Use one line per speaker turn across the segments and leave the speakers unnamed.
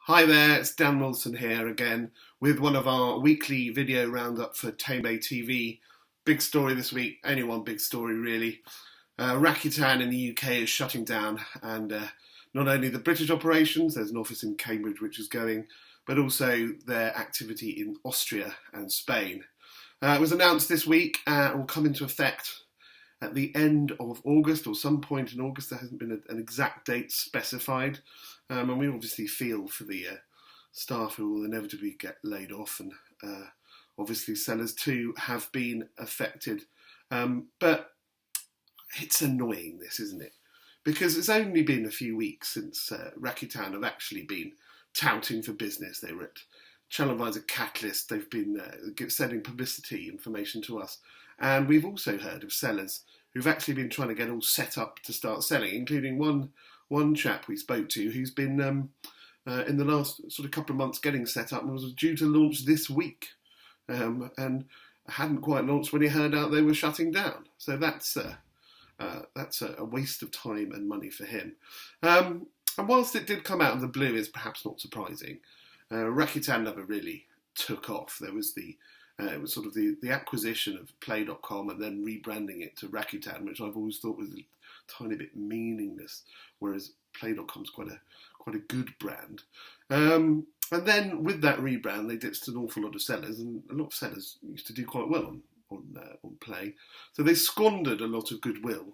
Hi there, it's Dan Wilson here again with one of our weekly video roundup for Tamebay TV. Big story this week, only one big story really. Rakuten in the UK is shutting down, and not only the British operations, there's an office in Cambridge which is going, but also their activity in Austria and Spain. It was announced this week and will come into effect at the end of August or some point in August. There hasn't been an exact date specified. And we obviously feel for the staff who will inevitably get laid off, and obviously sellers too have been affected. But it's annoying, this, isn't it? Because it's only been a few weeks since Rakuten have actually been touting for business. They were at Channel Advisor Catalyst. They've been sending publicity information to us. And we've also heard of sellers who've actually been trying to get all set up to start selling, including one chap we spoke to who's been in the last sort of couple of months getting set up and was due to launch this week, and hadn't quite launched when he heard out they were shutting down. So that's a waste of time and money for him. And whilst it did come out of the blue, is perhaps not surprising. Rakuten never really took off. There was it was sort of the acquisition of Play.com and then rebranding it to Rakuten, which I've always thought was a tiny bit meaningless, whereas Play.com's quite a good brand. And then with that rebrand, they ditched an awful lot of sellers, and a lot of sellers used to do quite well on Play. So they squandered a lot of goodwill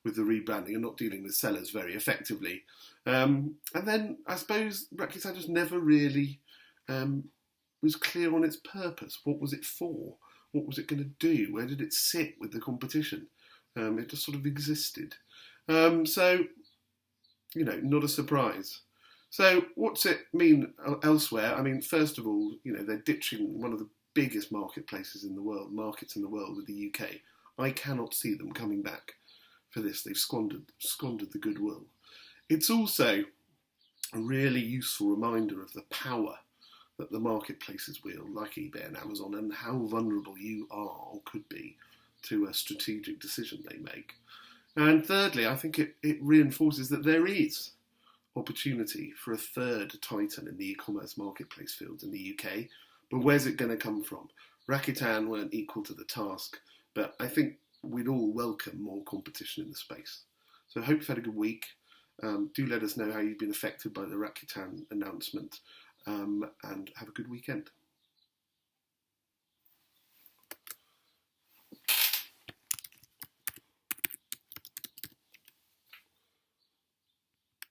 with the rebranding and not dealing with sellers very effectively. And then I suppose Rakuten just never really was clear on its purpose. What was it for? What was it going to do? Where did it sit with the competition? It just sort of existed. So, not a surprise. So what's it mean elsewhere? I mean, first of all, they're ditching one of the biggest markets in the world with the UK. I cannot see them coming back for this. They've squandered the goodwill. It's also a really useful reminder of the power that the marketplaces wield, like eBay and Amazon, and how vulnerable you are or could be to a strategic decision they make. And thirdly, I think it reinforces that there is opportunity for a third titan in the e-commerce marketplace field in the UK. But where's it going to come from? Rakuten weren't equal to the task, but I think we'd all welcome more competition in the space. So I hope you've had a good week. Do let us know how you've been affected by the Rakuten announcement, and have a good weekend.